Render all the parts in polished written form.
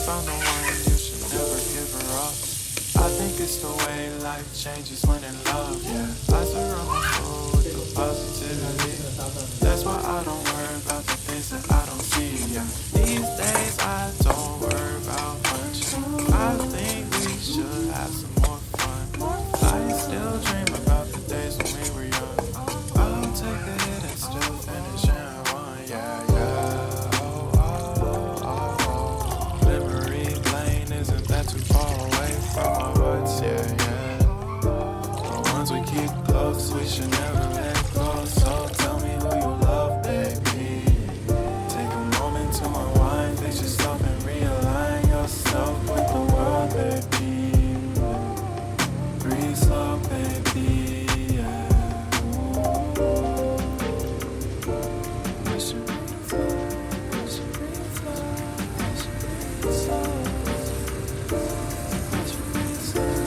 Found the one, you should never give her up. I think it's the way life changes when in love, yeah. I surround my soul with the positivity. That's why I don't worry about the things that I don't see, yeah. These days I don't worry about much. I think we should have some more fun. I still dream about the days when we were young. I'll take a hit and still finish and one, yeah, yeah. Isn't that too far away from our hearts, yeah, yeah. The ones we keep close, we should never let go. So tell me who you love, baby. Take a moment to unwind, fix yourself and realign yourself with the world, baby. Breathe slow, baby, yeah. I should breathe slow, I should breathe slow, I should breathe slow.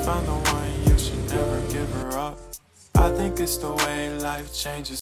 Found the one, you should never give her up. I think it's the way life changes